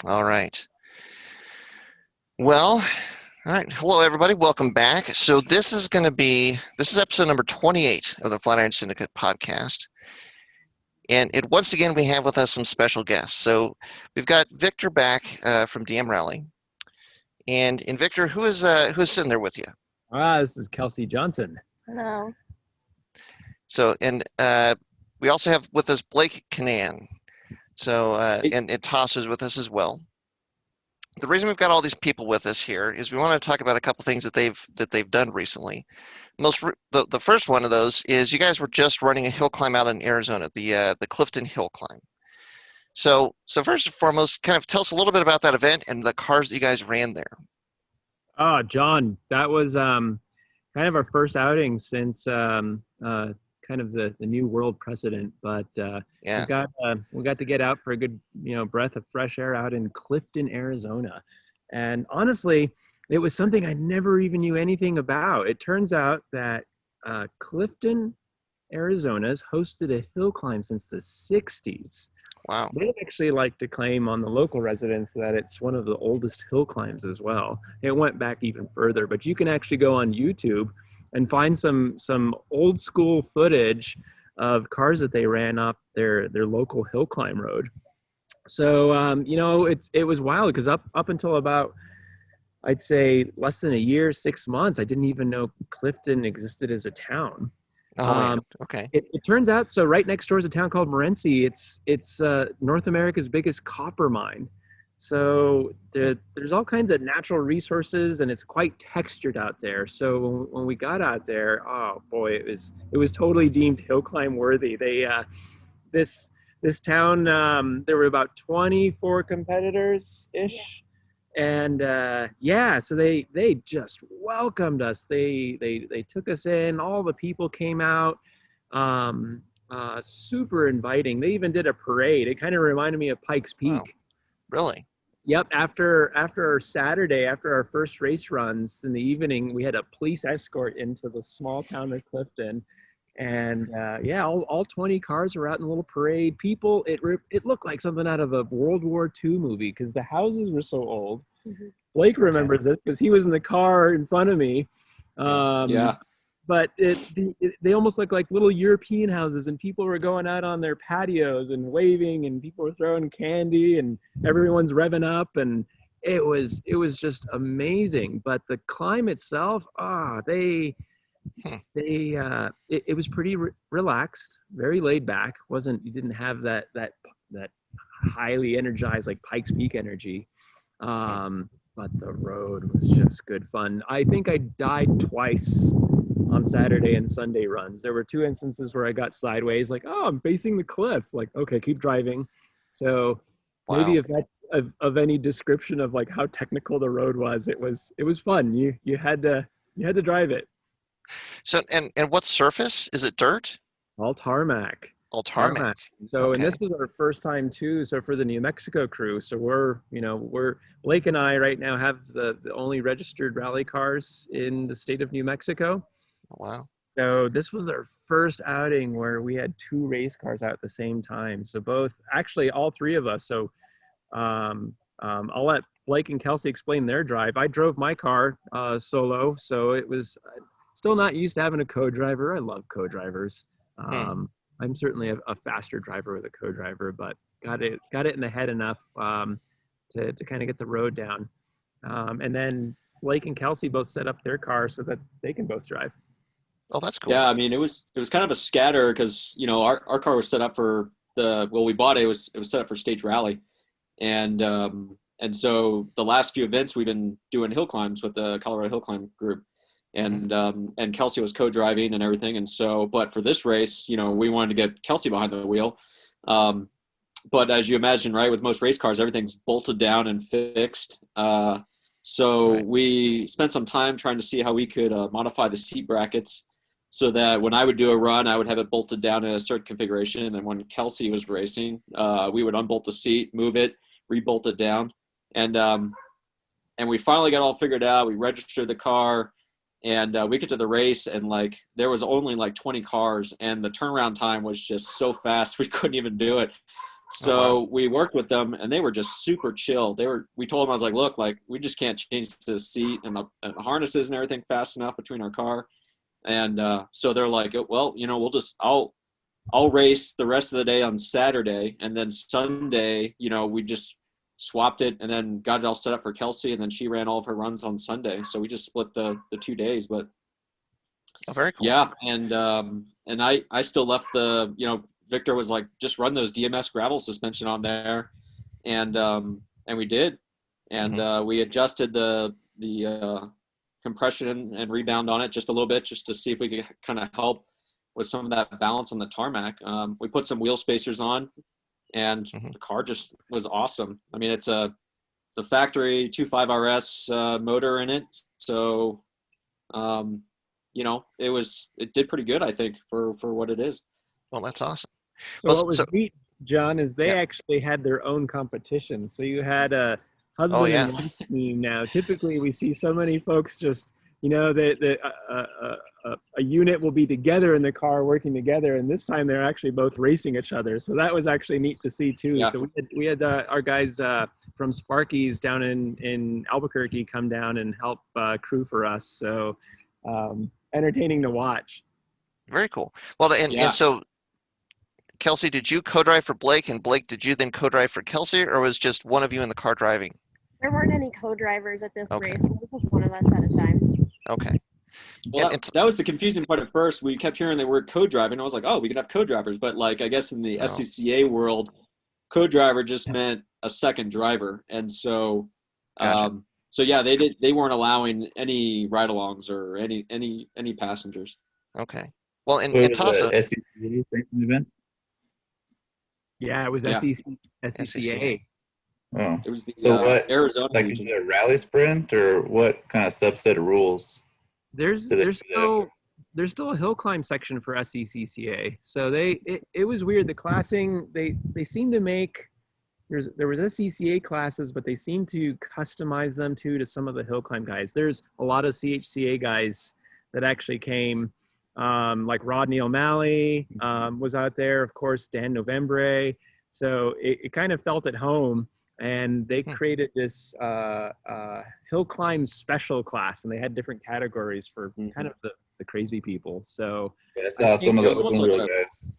All right. Well, all right. Hello, everybody. Welcome back. So this is episode number 28 of the Flatirons Syndicate Podcast. And once again, we have with us some special guests. So we've got Victor back from DM Rally. And Victor, who's sitting there with you? This is Kelsey Johnson. Hello. So, and we also have with us Blake Canan. So, and Tasso is with us as well. The reason we've got all these people with us here is we want to talk about a couple things that they've done recently. The first one of those is you guys were just running a hill climb out in Arizona, the Clifton Hillclimb. So first and foremost, kind of tell us a little bit about that event and the cars that you guys ran there. Oh, John, that was kind of our first outing since kind of the new world precedent. But we got to get out for a good breath of fresh air out in Clifton, Arizona, and honestly, it was something I never even knew anything about. It turns out that Clifton, Arizona has hosted a hill climb since the 60s. Wow. They actually like to claim on the local residents that it's one of the oldest hill climbs as well. It went back even further, but you can actually go on YouTube and find some old school footage of cars that they ran up their local hill climb road. So it was wild because up until about, I'd say, less than a year, 6 months, I didn't even know Clifton existed as a town. Okay. It turns out, so right next door is a town called Morenci. It's North America's biggest copper mine. So there's all kinds of natural resources, and it's quite textured out there. So when we got out there, oh boy, it was totally deemed hill climb worthy. They this town, there were about 24 competitors ish. And so they just welcomed us. They took us in. All the people came out, super inviting. They even did a parade. It kind of reminded me of Pikes Peak. Wow. Really? Yep. After our Saturday, after our first race runs in the evening, we had a police escort into the small town of Clifton. And all 20 cars were out in a little parade. People, it looked like something out of a World War II movie because the houses were so old. Mm-hmm. Blake remembers it because he was in the car in front of me. But they almost looked like little European houses, and people were going out on their patios and waving, and people were throwing candy, and everyone's revving up, and it was just amazing. But the climb itself, it was pretty relaxed, very laid back. You didn't have that highly energized like Pikes Peak energy, but the road was just good fun. I think I died twice on Saturday and Sunday runs. There were 2 instances where I got sideways, like, oh, I'm facing the cliff. Like, okay, keep driving. So maybe if that's of any description of like how technical the road was, it was fun. You had to drive it. So, and what surface? Is it dirt? All tarmac. All tarmac. So, okay. And this was our first time too. So for the New Mexico crew, so we're Blake and I right now have the only registered rally cars in the state of New Mexico. Wow. So this was our first outing where we had 2 race cars out at the same time. So all 3 of us. So I'll let Blake and Kelsey explain their drive. I drove my car solo, so it was still not used to having a co-driver. I love co-drivers. I'm certainly a faster driver with a co-driver, but got it in the head enough to kind of get the road down. And then Blake and Kelsey both set up their car so that they can both drive. Oh, that's cool. Yeah, I mean, it was kind of a scatter because our car was set up for we bought it. It was set up for stage rally, and so the last few events we've been doing hill climbs with the Colorado Hillclimb group, and Kelsey was co-driving and everything. And so, but for this race, we wanted to get Kelsey behind the wheel. But as you imagine, right, with most race cars, everything's bolted down and fixed. So right. We spent some time trying to see how we could modify the seat brackets so that when I would do a run, I would have it bolted down in a certain configuration. And then when Kelsey was racing, we would unbolt the seat, move it, rebolt it down. And we finally got all figured out. We registered the car, and we get to the race, and there was only 20 cars, and the turnaround time was just so fast we couldn't even do it. So Oh, wow. we worked with them, and they were just super chill. We told them, I was like, look, like we just can't change the seat and the harnesses and everything fast enough between our car. And so they're like, well, I'll race the rest of the day on Saturday, and then Sunday, we just swapped it and then got it all set up for Kelsey, and then she ran all of her runs on Sunday. So we just split the 2 days. But Oh, very cool. yeah, and I still left Victor was like, just run those DMS gravel suspension on there, and we did, and we adjusted the compression and rebound on it just a little bit, just to see if we could kind of help with some of that balance on the tarmac. We put some wheel spacers on, and the car just was awesome. I mean, it's the factory 2.5 RS motor in it, so it did pretty good, I think, for what it is. Well, that's awesome. So Well, what was neat, John, is they actually had their own competition. So you had a husband and wife team now. Typically, we see so many folks just, a unit will be together in the car working together, and this time they're actually both racing each other. So that was actually neat to see too. Yeah. So we had our guys from Sparky's down in Albuquerque come down and help crew for us. So entertaining to watch. Very cool. Well, and so Kelsey, did you co-drive for Blake, and Blake, did you then co-drive for Kelsey, or was just one of you in the car driving? There weren't any co-drivers at this race. It was just one of us at a time. Okay. Well, that was the confusing part at first. We kept hearing the word co-driving. I was like, oh, we can have co-drivers. But, like, I guess in the SCCA world, co-driver just meant a second driver. And so, Gotcha. They weren't allowing any ride-alongs or any passengers. Okay. Well, and Tasso. SCCA racing event? Yeah, it was SCCA. Oh, it was the what, Arizona like, region. is it a rally sprint, or what kind of subset of rules? There's still a hill climb section for SCCA. So it was weird. The classing, they seem to make, there was SCCA classes, but they seem to customize them to some of the hill climb guys. There's a lot of CHCA guys that actually came, like Rodney O'Malley was out there, of course, Dan Novembre. So it kind of felt at home, and they created this hill climb special class, and they had different categories for kind of the crazy people. So I saw some of the open wheel guys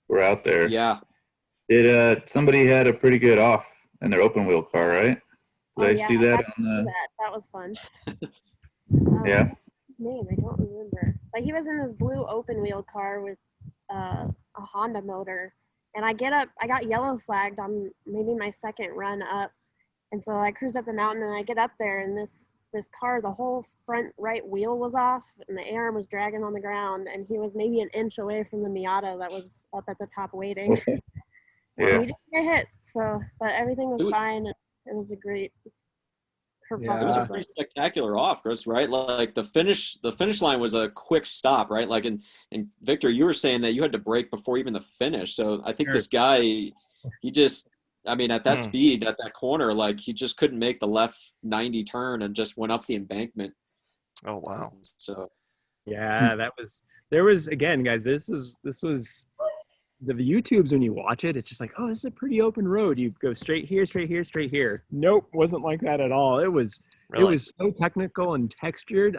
were out there. Yeah. Did somebody had a pretty good off in their open wheel car, right? Did I see that on the? That was fun. Yeah. His name, I don't remember. But he was in this blue open wheel car with a Honda motor. And I got yellow flagged on maybe my second run up. And so I cruise up the mountain, and I get up there, and this car, the whole front right wheel was off, and the A-arm was dragging on the ground, and he was maybe an inch away from the Miata that was up at the top waiting. Yeah. He didn't get hit, but everything was fine. It was a great It was a pretty spectacular off, Chris, right? Like the finish line was a quick stop, right? Like, and Victor, you were saying that you had to brake before even the finish. So I think this guy, he just, I mean, at that speed, at that corner, like he just couldn't make the left 90 turn and just went up the embankment. Oh, wow. So, yeah, there was, again, guys, this was the YouTubes, when you watch it, it's just like, oh, this is a pretty open road. You go straight here, straight here, straight here. Nope, wasn't like that at all. It was so technical and textured.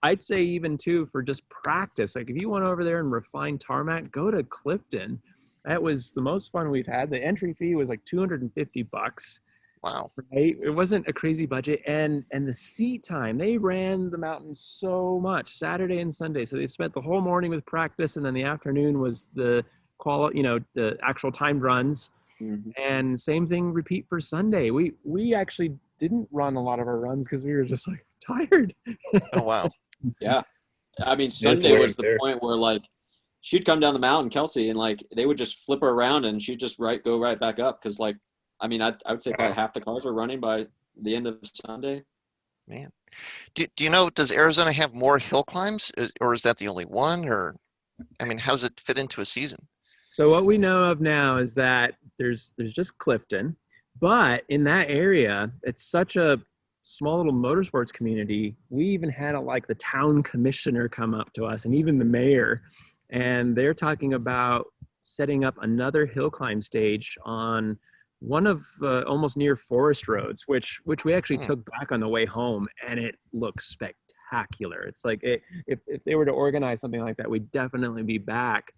I'd say even too, for just practice, like if you went over there and refined tarmac, go to Clifton. That was the most fun we've had. The entry fee was like $250. Wow. Right? It wasn't a crazy budget. And the seat time, they ran the mountain so much, Saturday and Sunday. So they spent the whole morning with practice, and then the afternoon was the the actual timed runs. And same thing repeat for Sunday. We actually didn't run a lot of our runs because we were just like tired. Oh, wow. Yeah. I mean, Sunday was the point where, like, she'd come down the mountain, Kelsey, and like they would just flip her around, and she'd just go right back up. Cause like, I mean, I would say probably half the cars were running by the end of Sunday. Man. Do you know, does Arizona have more hill climbs, or is that the only one? Or, I mean, how does it fit into a season? So what we know of now is that there's just Clifton, but in that area, it's such a small little motorsports community. We even had the town commissioner come up to us, and even the mayor, and they're talking about setting up another hill climb stage on one of almost near forest roads, which we actually took back on the way home, and it looks spectacular. It's like if they were to organize something like that, we'd definitely be back,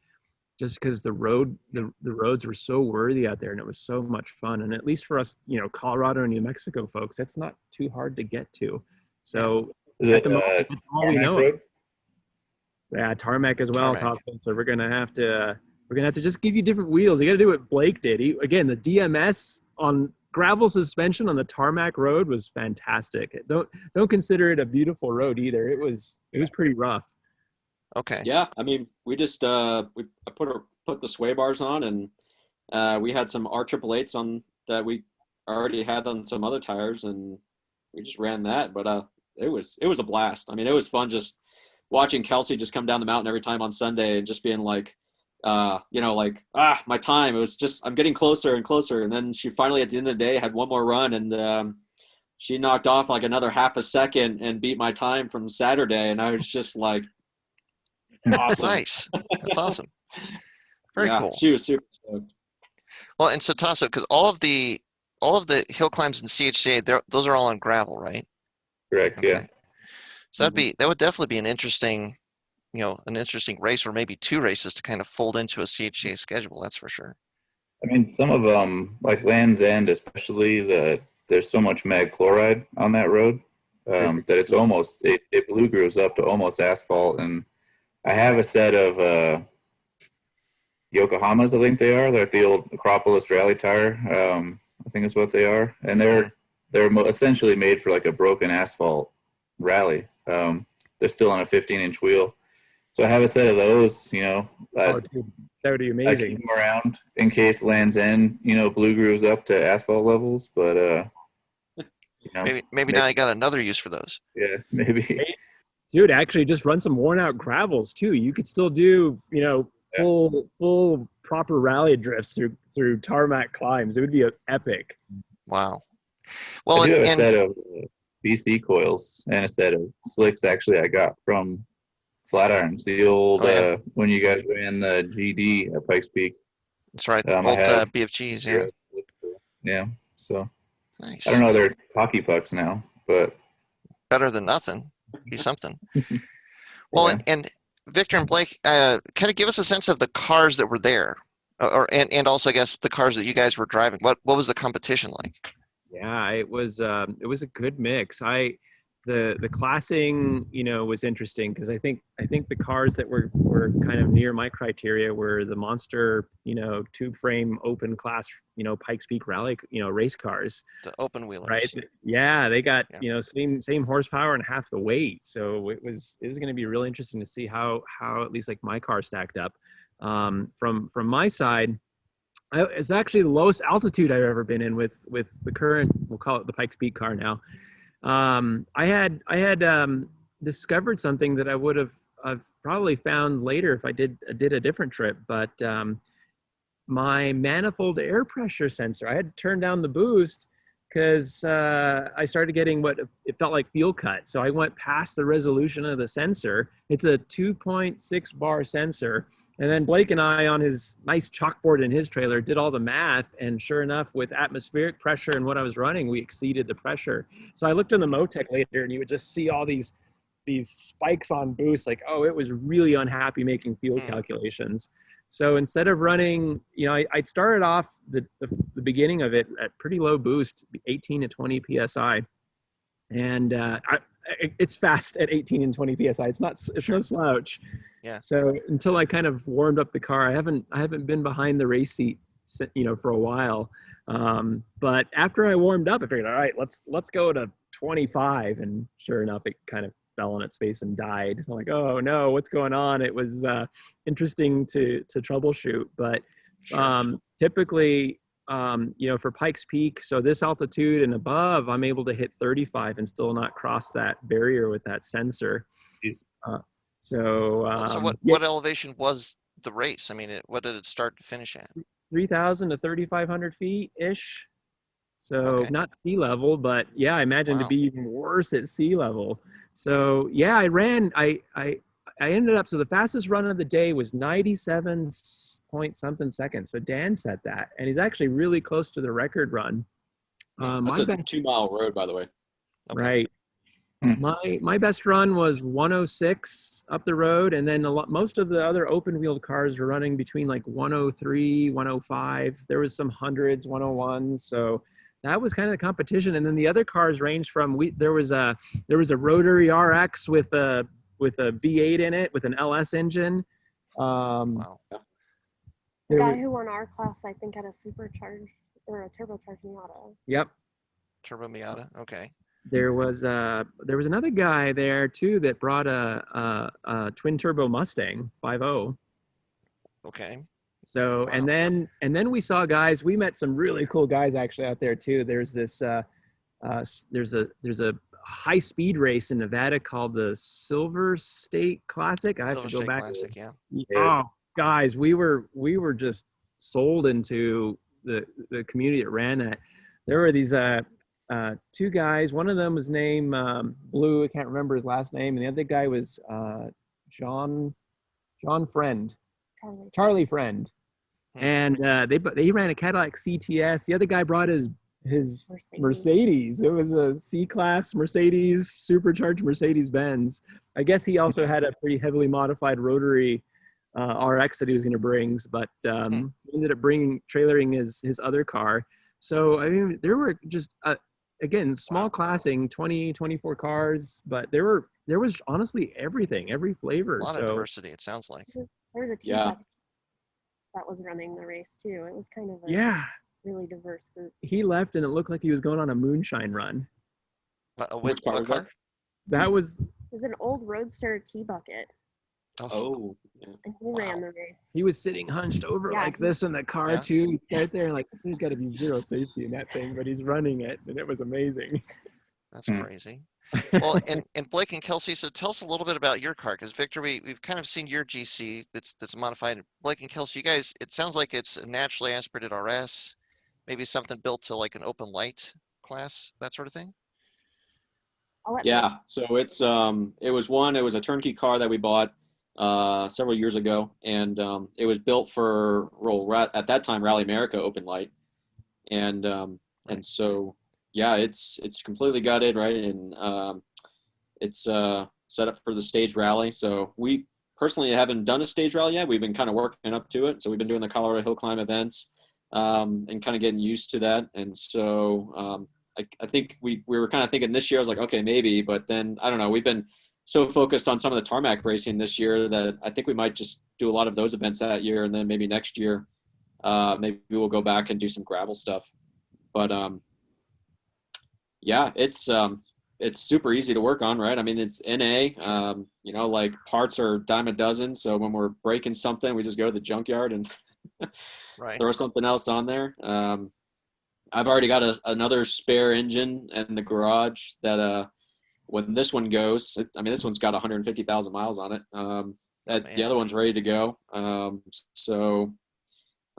just because the roads were so worthy out there, and it was so much fun. And at least for us, Colorado and New Mexico folks, that's not too hard to get to. So at the moment, that's all we know. Yeah, tarmac as well, Tasso. So we're gonna have to just give you different wheels. You got to do what Blake did. Again, the DMS on gravel suspension on the tarmac road was fantastic. Don't consider it a beautiful road either. It was pretty rough. Okay. Yeah, I mean, we just I put the sway bars on, and we had some R888s on that we already had on some other tires, and we just ran that. But it was a blast. I mean, it was fun just watching Kelsey just come down the mountain every time on Sunday and just being like, my time. It was just, I'm getting closer and closer. And then she finally, at the end of the day, had one more run, and she knocked off like another half a second and beat my time from Saturday. And I was just like, awesome. Nice. That's awesome. Very cool. She was super stoked. Well, and so Tasso, because all of the hill climbs in CHCA, those are all on gravel, right? Correct. Okay. Yeah. So that would definitely be an interesting race, or maybe two races to kind of fold into a CHCA schedule. That's for sure. I mean, some of them, like Land's End, especially, there's so much mag chloride on that road that it's almost it blue grooves up to almost asphalt. And I have a set of Yokohamas, I think they are. They're the old Acropolis rally tire. I think is what they are, and they're essentially made for like a broken asphalt rally. They're still on a 15-inch wheel. So I have a set of those, dude, that would be amazing. I keep them around in case Land's End, blue grooves up to asphalt levels. But maybe now you got another use for those. Yeah, maybe. Dude, actually, just run some worn out gravels too. You could still do, full proper rally drifts through tarmac climbs. It would be epic. Wow. Well, I do have a set of BC coils and a set of slicks. Actually, I got from Flatirons, the old when you guys ran the GD at Pikes Peak. That's right. The old BFGs, yeah. Yeah. So nice. I don't know. They're hockey pucks now, but better than nothing. Be something. Well, and Victor and Blake, kind of give us a sense of the cars that were there, and also I guess the cars that you guys were driving. What was the competition like? Yeah, it was a good mix. The classing, was interesting because I think the cars that were kind of near my criteria were the monster, tube frame open class, Pikes Peak Rally, race cars. The open wheelers. Right. Yeah, they got same horsepower and half the weight. So it was going to be really interesting to see how at least like my car stacked up. From my side, it's actually the lowest altitude I've ever been in with the current, we'll call it the Pikes Peak car now. I had discovered something that I would have probably found later if I did a different trip, but my manifold air pressure sensor, I had to turn down the boost because I started getting what it felt like fuel cut. So I went past the resolution of the sensor. It's a 2.6 bar sensor. And then Blake and I, on his nice chalkboard in his trailer, did all the math. And sure enough, with atmospheric pressure and what I was running, we exceeded the pressure. So I looked in the Motec later, and you would just see all these spikes on boost. Like, oh, it was really unhappy making fuel calculations. So instead of running, I started off the beginning of it at pretty low boost, 18 to 20 PSI. And it's fast at 18 and 20 PSI. It's no slouch. Yeah. So until I kind of warmed up the car, I haven't been behind the race seat, for a while. But after I warmed up, I figured, all right, let's go to 25. And sure enough, it kind of fell on its face and died. So I'm like, oh no, what's going on? It was interesting to troubleshoot, but typically, for Pikes Peak, so this altitude and above, I'm able to hit 35 and still not cross that barrier with that sensor. So what elevation was the race? I mean, what did it start to finish at? 3,000 to 3,500 feet ish. So not sea level, but yeah, I imagine to be even worse at sea level. So yeah, I ended up, so the fastest run of the day was 97 point something seconds. So Dan set that, and he's actually really close to the record run. That's a 2-mile road, by the way. Okay. Right. My best run was 106 up the road, and then most of the other open wheeled cars were running between like 103, 105. There was some hundreds, 101. So that was kind of the competition. And then the other cars ranged from there was a rotary RX with a V8 in it with an LS engine. Wow. The guy who won our class, I think, had a supercharged or a turbocharged Miata. Yep. Turbo Miata. Okay. There was another guy there too that brought a twin turbo Mustang 5.0. Okay. So Wow. and then we saw guys. We met some really cool guys actually out there too. There's this there's a high speed race in Nevada called the Silver State Classic. I have Silver to go State back. Classic, yeah. Oh, guys, we were just sold into the community that ran that. There were these two guys. One of them was named Blue. I can't remember his last name, and the other guy was John Friend. Charlie Friend. And they ran a Cadillac CTS. The other guy brought his Mercedes. It was a C-Class Mercedes, supercharged Mercedes-Benz. I guess he also had a pretty heavily modified rotary RX that he was going to bring, but he ended up trailering his other car. So, I mean, there were just, again, small classing, 20, 24 cars, but there was honestly everything, every flavor. A lot of diversity, it sounds like. There was a team that was running the race too. It was kind of a really diverse group. He left and it looked like he was going on a moonshine run. Which car? That was... It was an old Roadster T-Bucket. Oh. Yeah. And he ran the race. He was sitting hunched over like this in the car too. He'd sit there like, there's got to be zero safety in that thing, but he's running it, and it was amazing. That's crazy. Well, and Blake and Kelsey, so tell us a little bit about your car, because Victor, we've kind of seen your GC that's modified. Blake and Kelsey, you guys, it sounds like it's a naturally aspirated RS, maybe something built to like an open light class, that sort of thing. Yeah, so it was a turnkey car that we bought several years ago, and it was built for at that time Rally America open light, and so yeah, it's completely gutted, right, and it's set up for the stage rally. So we personally haven't done a stage rally yet. We've been kind of working up to it, so we've been doing the Colorado Hillclimb events and kind of getting used to that. And so I think we were kind of thinking this year, I was like, okay, maybe, but then I don't know, we've been so focused on some of the tarmac racing this year that I think we might just do a lot of those events that year, and then maybe next year maybe we'll go back and do some gravel stuff. But yeah, it's super easy to work on, right? I mean, it's NA, like parts are dime a dozen. So when we're breaking something, we just go to the junkyard and throw something else on there. I've already got another spare engine in the garage that when this one goes, this one's got 150,000 miles on it. The other one's ready to go.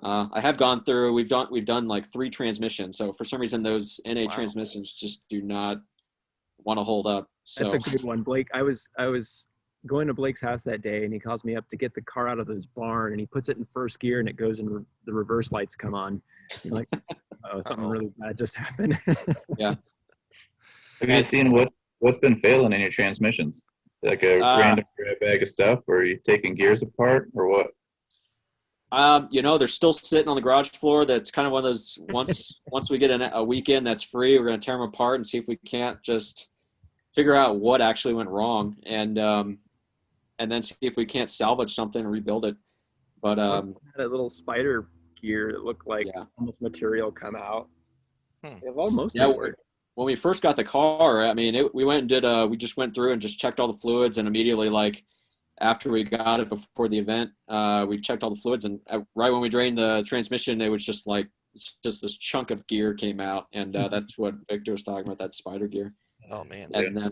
I have gone through, we've done like 3 transmissions. So for some reason, those NA transmissions just do not want to hold up. So that's a good one, Blake. I was going to Blake's house that day, and he calls me up to get the car out of his barn, and he puts it in first gear, and it goes in the reverse lights come on. You're like, oh, something really bad just happened. Yeah. Have you seen what's been failing in your transmissions? Like a random bag of stuff, or are you taking gears apart, or what? They're still sitting on the garage floor. That's kind of one of those, once we get a weekend that's free, we're going to tear them apart and see if we can't just figure out what actually went wrong, and then see if we can't salvage something and rebuild it. But had a little spider gear that looked like almost material come out. It almost worked. When we first got the car, we went and we just went through and just checked all the fluids, and immediately, like, after we got it before the event, we checked all the fluids, and right when we drained the transmission, it was just this chunk of gear came out, and that's what Victor was talking about, that spider gear. Oh man! And then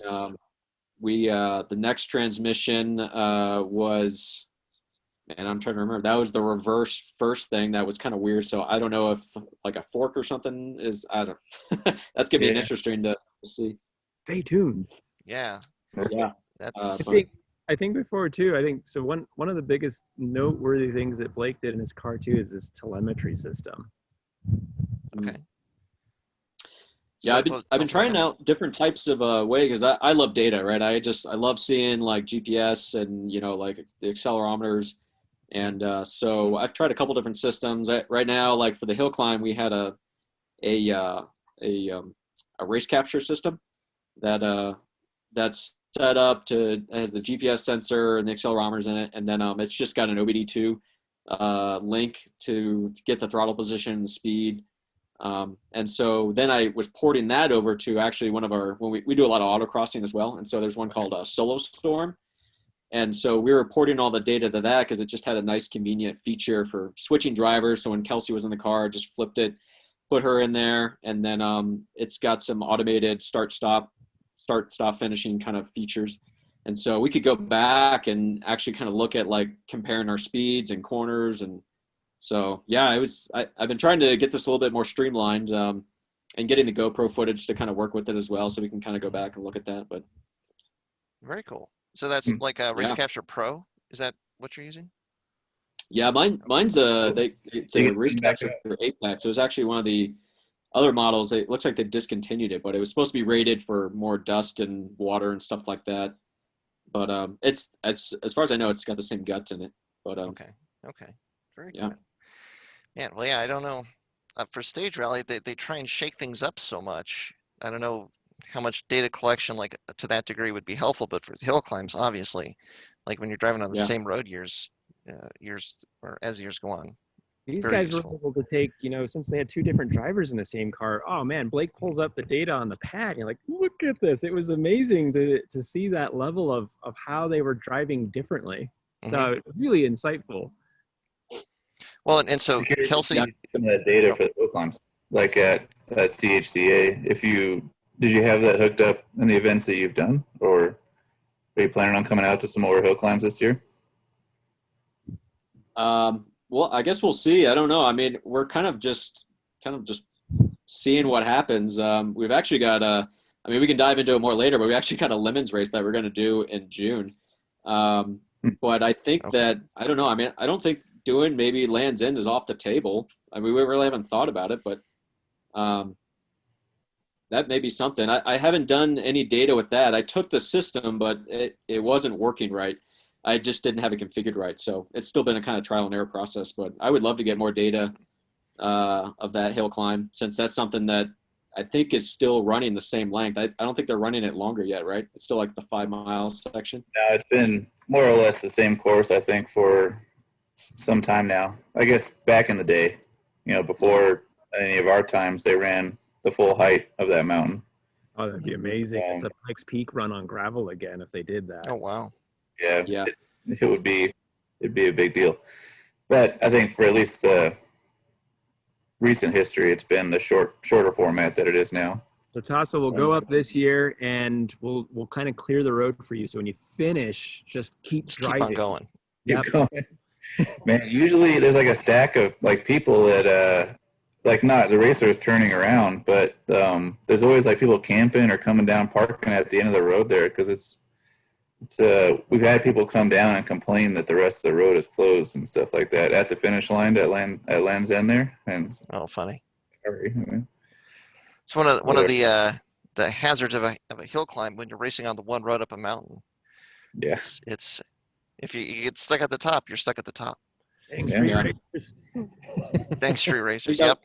the next transmission was, and I'm trying to remember, that was the reverse first thing that was kind of weird. So I don't know if like a fork or something is, I don't. That's gonna be interesting to see. Stay tuned. Yeah. Yeah. That's. I think before too, I think so one of the biggest noteworthy things that Blake did in his car too is this telemetry system. Okay. Yeah, I've been trying out different types of way because I love data, right? I love seeing like GPS and like the accelerometers, and so I've tried a couple different systems. Right now, like for the hill climb, we had a race capture system that's set up has the GPS sensor and the accelerometers in it, and then it's just got an OBD2 link to get the throttle position and speed. And so then I was porting that over to actually one of when we do a lot of autocrossing as well. And so there's one called Solo Storm. And so we were porting all the data to that because it just had a nice convenient feature for switching drivers. So when Kelsey was in the car, just flipped it, put her in there. And then it's got some automated start, stop finishing kind of features. And so we could go back and actually kind of look at like comparing our speeds and corners. And so, yeah, I've been trying to get this a little bit more streamlined and getting the GoPro footage to kind of work with it as well. So we can kind of go back and look at that. But very cool. So that's like a Race Capture Pro. Is that what you're using? Yeah, mine's it's a Race Capture for Apex. It was actually one of the other models. It looks like they discontinued it, but it was supposed to be rated for more dust and water and stuff like that. But it's as far as I know, it's got the same guts in it. But okay, very good. Yeah, well, yeah, I don't know. For stage rally, they try and shake things up so much. I don't know how much data collection like to that degree would be helpful, but for the hill climbs, obviously, like when you're driving on the same road years or as years go on. These guys were able to take, since they had two different drivers in the same car. Oh man, Blake pulls up the data on the pad. You're like, look at this. It was amazing to see that level of how they were driving differently. Mm-hmm. So really insightful. Well, and so Kelsey, some of that data for the hill climbs, like at CHCA, did you have that hooked up in the events that you've done, or are you planning on coming out to some more hill climbs this year? Well, I guess we'll see. I don't know. I mean, we're kind of just seeing what happens. We've actually got we can dive into it more later, but we actually got a Lemons race that we're going to do in June. But I think that, I don't know. I mean, I don't think doing maybe Land's End is off the table. I mean, we really haven't thought about it, but that may be something. I haven't done any data with that. I took the system, but it wasn't working right. I just didn't have it configured right. So it's still been a kind of trial and error process, but I would love to get more data of that hill climb, since that's something that I think is still running the same length. I don't think they're running it longer yet, right? It's still like the 5 mile section. No, it's been more or less the same course, I think, for some time now. I guess back in the day, before any of our times, they ran the full height of that mountain. Oh, that'd be amazing. It's a Pikes Peak run on gravel again if they did that. Oh, wow. Yeah. It'd be a big deal. But I think for at least recent history, it's been the shorter format that it is now. So Tasso will go up this year, and we'll kind of clear the road for you. So when you finish, just keep driving. Keep on going. Keep going. Man, usually there's like a stack of like people that like not the racers turning around, but there's always like people camping or coming down, parking at the end of the road there, because it's we've had people come down and complain that the rest of the road is closed and stuff like that at the finish line at Land's End there. And funny. Sorry. I mean, it's one of the hazards of a hill climb when you're racing on the one road up a mountain. Yes. It's if you get stuck at the top, you're stuck at the top. Thanks, street racers. Thanks, street racers. Yep.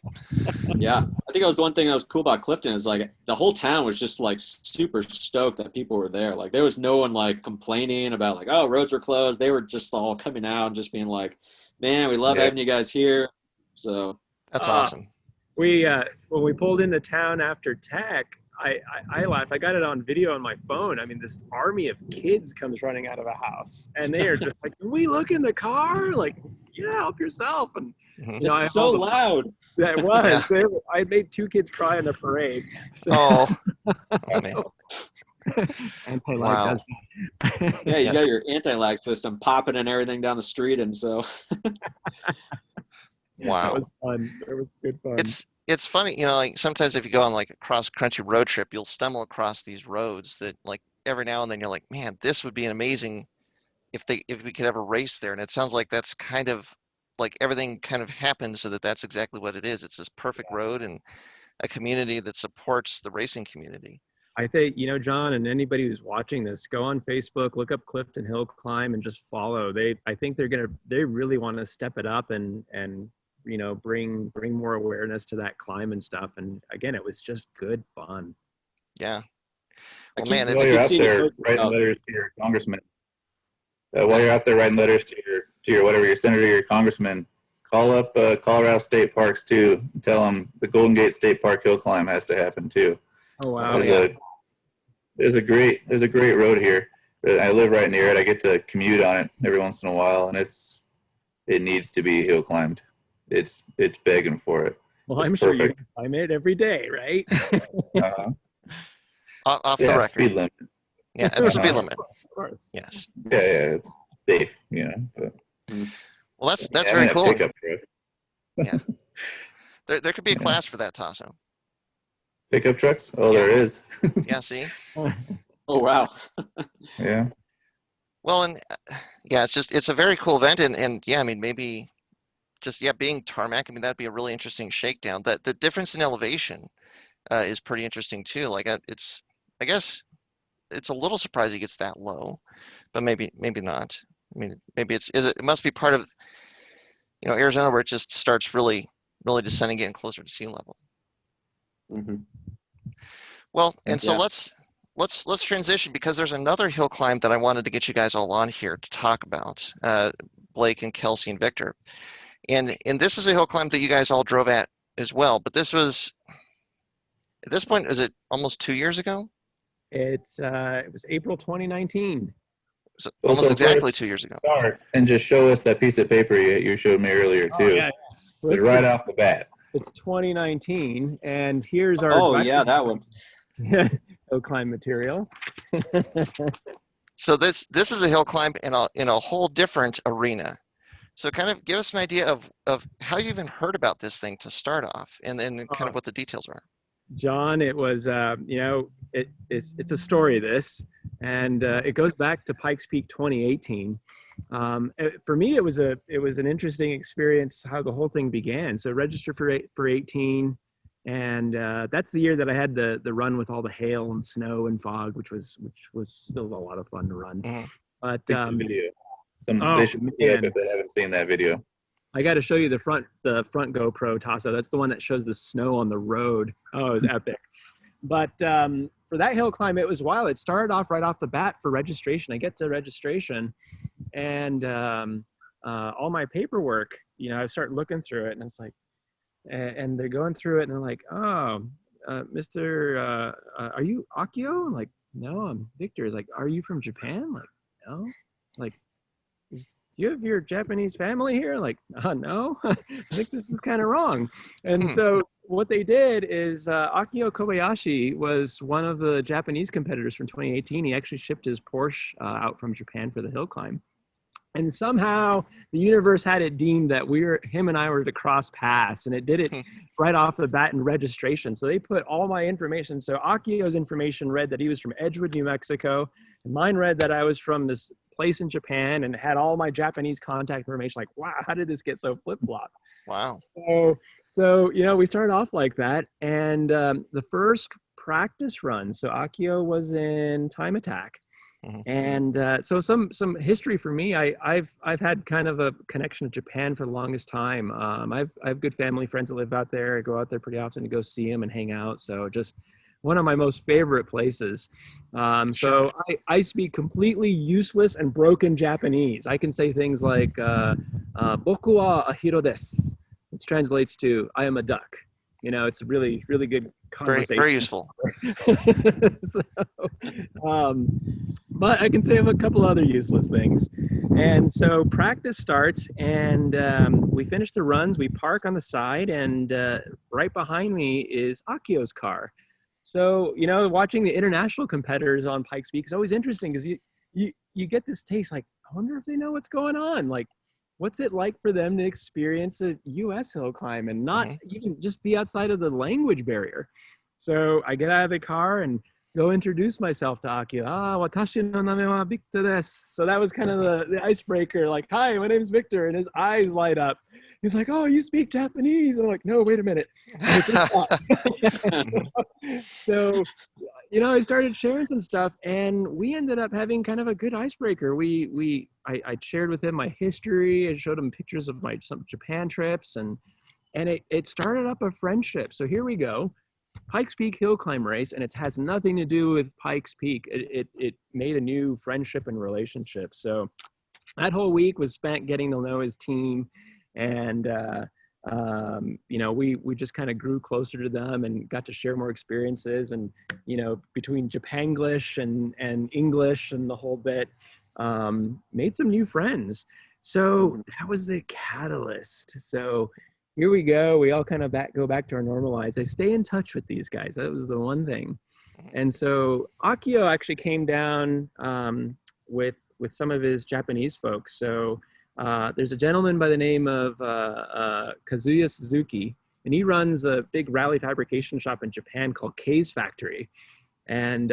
Yeah, I think that was one thing that was cool about Clifton is like the whole town was just like super stoked that people were there. Like there was no one like complaining about like, oh, roads were closed. They were just all coming out and just being like, man, we love having you guys here. So that's awesome. We when we pulled into town after Tech, I laughed. I got it on video on my phone. I mean, this army of kids comes running out of a house, and they are just like, "Can we look in the car?" Like, yeah, help yourself. And it's so loud. That was. Yeah. I made 2 kids cry in the parade. So. Oh man. Anti-lag does that. Yeah, you got your anti-lag system popping and everything down the street, and so. Wow. That was fun. It was good fun. It's funny, like sometimes if you go on like a cross-country road trip, you'll stumble across these roads that like every now and then you're like, man, this would be an amazing if we could ever race there. And it sounds like that's kind of like everything kind of happens so that that's exactly what it is. It's this perfect road and a community that supports the racing community. I think, you know, John, and anybody who's watching this, go on Facebook, look up Clifton Hillclimb and just follow. I think they really want to step it up and you know, bring more awareness to that climb and stuff. And again, it was just good fun. Yeah. Well, man, while you're out there writing letters to your congressman, while you're out there writing letters to your whatever, your senator, your congressman, call up Colorado State Parks too. And tell them the Golden Gate State Park Hill Climb has to happen too. Oh wow! There's a great road here. I live right near it. I get to commute on it every once in a while, and it needs to be hill climbed. It's begging for it. Well, I'm sure you climb it every day, right? Off the record. Speed limit. Yeah, and the speed limit. Of course. Yes. Yeah, it's safe, you know. But, well, that's very cool. Pickup truck. Yeah. There could be a class for that, Tasso. Pickup trucks? Oh, yeah. There is. Yeah, see? Oh, wow. Yeah. Well, and yeah, it's a very cool event, and yeah, I mean, maybe just, being tarmac, I mean, that'd be a really interesting shakedown. The difference in elevation is pretty interesting too. Like I guess it's a little surprising it gets that low, but maybe not. I mean, maybe it must be part of, you know, Arizona, where it just starts really descending, getting closer to sea level. Mm-hmm. Well, and so let's transition, because there's another hill climb that I wanted to get you guys all on here to talk about, Blake and Kelsey and Victor. And this is a hill climb that you guys all drove at as well, but this was, at this point, is it almost 2 years ago? It was April 2019. So almost exactly 2 years ago. Start and just show us that piece of paper you showed me earlier too. Oh, yeah. Well, right off the bat. It's 2019, and here's our that one. hill climb material. So this is a hill climb in a whole different arena. So kind of give us an idea of how you even heard about this thing to start off, and then kind of what the details are. John, it was you know, it's a story, this, and it goes back to Pikes Peak 2018. For me, it was an interesting experience how the whole thing began. So registered for 18, and that's the year that I had the run with all the hail and snow and fog, which was still a lot of fun to run. Mm-hmm. But video. They should look it up if they haven't seen that video. I got to show you the front GoPro, Tasso. That's the one that shows the snow on the road. Oh, it was epic. But for that hill climb, it was wild. It started off right off the bat for registration. I get to registration, and all my paperwork, you know, I start looking through it, and it's like, and they're going through it, and they're like, oh, Mr. Are you Akio? I'm like, no, I'm Victor. It's like, are you from Japan? I'm like, no. Like, do you have your Japanese family here? Like, no, I think this is kind of wrong. And so what they did is Akio Kobayashi was one of the Japanese competitors from 2018. He actually shipped his Porsche out from Japan for the hill climb. And somehow the universe had it deemed that him and I were to cross paths, and it did it right off the bat in registration. So they put all my information. So Akio's information read that he was from Edgewood, New Mexico, and mine read that I was from this place in Japan, and had all my Japanese contact information. Like, wow, how did this get so flip-flop? Wow. So you know, we started off like that, and the first practice run, so Akio was in Time Attack. And so some history for me. I've had kind of a connection to Japan for the longest time. I have good family friends that live out there. I go out there pretty often to go see them and hang out. So just one of my most favorite places. So I speak completely useless and broken Japanese. I can say things like "Boku wa ahiro desu," which translates to "I am a duck." You know, it's a really good conversation. Very useful. So, but I can say a couple other useless things. And so practice starts, and we finish the runs. We park on the side, and right behind me is Akio's car. So, you know, watching the international competitors on Pikes Peak is always interesting, because you get this taste, like, I wonder if they know what's going on. Like, what's it like for them to experience a U.S. hill climb and not even just be outside of the language barrier? So I get out of the car, and go introduce myself to Akio. Watashi no name wa Victor desu. So that was kind of the icebreaker. Like, hi, my name's Victor, and his eyes light up. He's like, oh, you speak Japanese? I'm like, no, wait a minute. So, I started sharing some stuff, and we ended up having kind of a good icebreaker. I shared with him my history. I showed him pictures of some Japan trips, and it started up a friendship. So here we go. Pikes Peak Hillclimb race, and it has nothing to do with Pikes Peak. It made a new friendship and relationship. So that whole week was spent getting to know his team, and we just kind of grew closer to them and got to share more experiences. And between Japanglish and English and the whole bit, made some new friends. So that was the catalyst. So here we go. We all kind of go back to our normal lives. I stay in touch with these guys. That was the one thing. And so Akio actually came down with some of his Japanese folks. So there's a gentleman by the name of Kazuya Suzuki, and he runs a big rally fabrication shop in Japan called K's Factory. And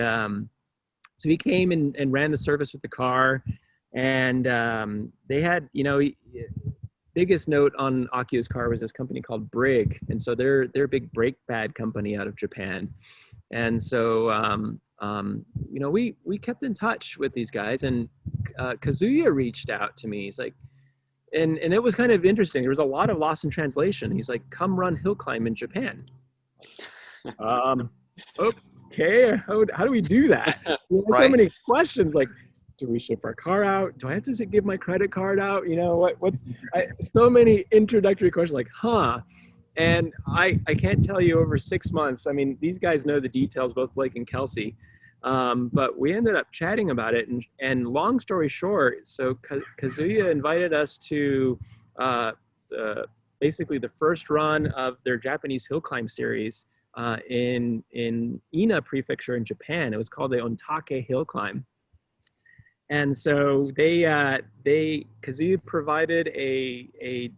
so he came and ran the service with the car. And they had, biggest note on Akio's car was this company called Brig. And so they're a big brake pad company out of Japan. And so, we kept in touch with these guys, and Kazuya reached out to me. He's like, and it was kind of interesting. There was a lot of loss in translation. He's like, come run Hillclimb in Japan. Okay, how do we do that? Right. So many questions, like, do we ship our car out? Do I have to give my credit card out? So many introductory questions, like, and I can't tell you over 6 months. I mean, these guys know the details, both Blake and Kelsey. But we ended up chatting about it. And long story short, so Kazuya invited us to basically the first run of their Japanese Hillclimb Series in Ina Prefecture in Japan. It was called the Ontake Hillclimb. And so Kazuya provided a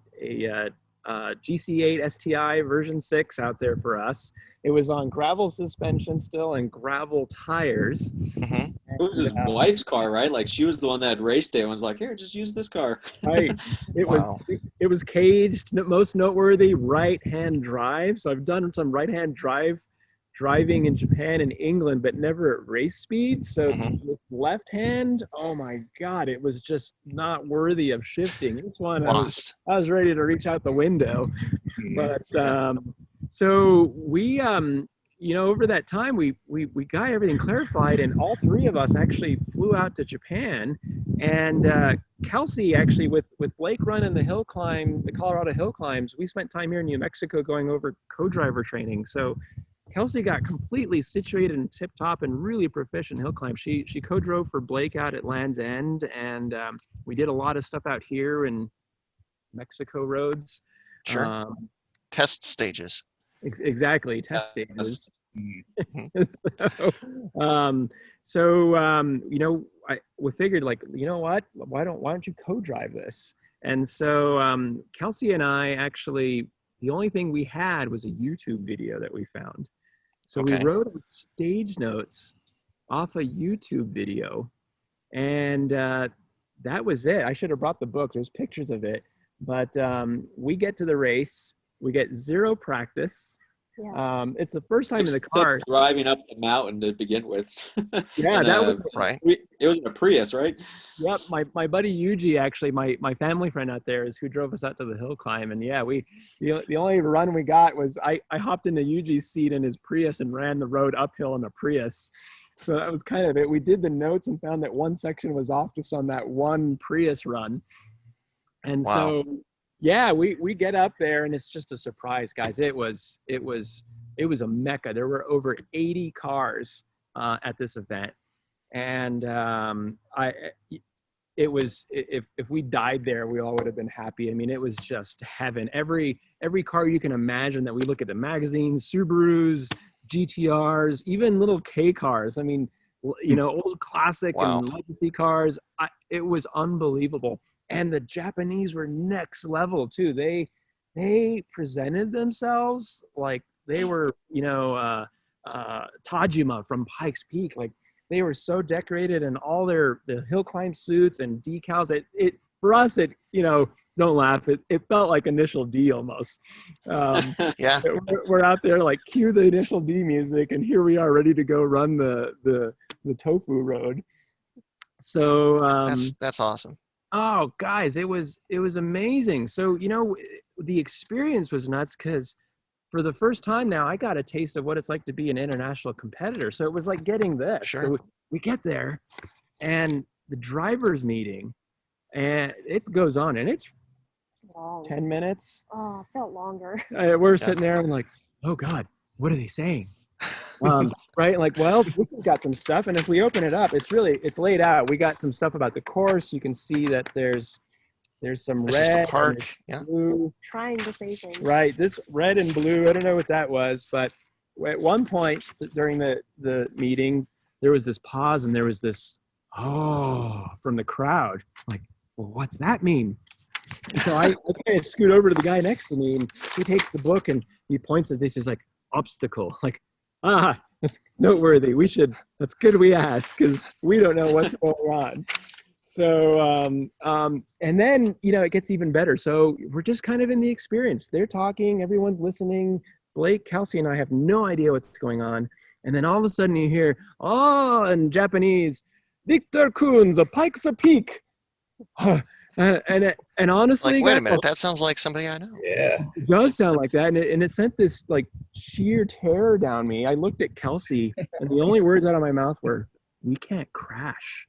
GC8 STI version 6 out there for us. It was on gravel suspension still and gravel tires. Mm-hmm. It was his wife's car, right? Like, she was the one that raced it and was like, here, just use this car. Right. It was caged, most noteworthy right-hand drive. So I've done some right-hand driving in Japan and England, but never at race speed. So with left hand, oh my God, it was just not worthy of shifting. This one, I was ready to reach out the window. But so we, over that time, we got everything clarified, and all three of us actually flew out to Japan. And Kelsey, actually, with Blake running the Colorado hill climbs, we spent time here in New Mexico going over CoDriver training. So Kelsey got completely situated and tip-top and really proficient hill climb. She co-drove for Blake out at Land's End, and we did a lot of stuff out here in Mexico roads. Sure. Test stages. Exactly, test stages. We figured, like, you know what? Why don't you co-drive this? And so Kelsey and I actually, the only thing we had was a YouTube video that we found. So we wrote stage notes off a YouTube video, and that was it. I should have brought the book. There's pictures of it. But we get to the race. We get zero practice. Yeah. It's the first time in the car. Driving up the mountain to begin with. Yeah, that was right. It was in a Prius, right? Yep. My buddy Yuji, actually, my family friend out there, is who drove us out to the hill climb. And yeah, the only run we got was I hopped into Yuji's seat in his Prius and ran the road uphill in a Prius. So that was kind of it. We did the notes and found that one section was off just on that one Prius run. And so yeah, we get up there, and it's just a surprise, guys. It was a mecca. There were over 80 cars at this event, and it was, if we died there, we all would have been happy. I mean, it was just heaven. Every car you can imagine that we look at the magazines, Subarus, GTRs, even little K cars. I mean, old classic and legacy cars. It was unbelievable. And the Japanese were next level too. They presented themselves like they were, Tajima from Pikes Peak. Like, they were so decorated in all the Hillclimb suits and decals. It for us, don't laugh. It felt like Initial D almost. Yeah. We're out there like cue the Initial D music, and here we are ready to go run the Tofu Road. So that's awesome. Oh, guys, it was amazing. So the experience was nuts because for the first time now, I got a taste of what it's like to be an international competitor. So it was like getting this. Sure. So we get there, and the drivers' meeting, and it goes on, and it's long. 10 minutes. Oh, it felt longer. We're sitting there and like, oh God, what are they saying? Right? Like, well, this has got some stuff, and if we open it up, it's laid out. We got some stuff about the course. You can see that there's some This is the red, park. and Yeah. blue. Trying to say things. Right. This red and blue, I don't know what that was, but at one point during the meeting, there was this pause and there was this, oh, from the crowd. Like, well, what's that mean? And so I kind of scoot over to the guy next to me, and he takes the book and he points at this. He's like, obstacle. Like, that's noteworthy. That's good we asked, because we don't know what's going on. So, and then, it gets even better. So we're just kind of in the experience. They're talking, everyone's listening. Blake, Kelsey, and I have no idea what's going on. And then all of a sudden you hear, in Japanese, Victor Kunz, a Pikes Peak. And honestly, Like, wait a minute, that sounds like somebody I know. Yeah. it does sound like that. And it sent this like sheer terror down me. I looked at Kelsey, and the only words out of my mouth were, we can't crash.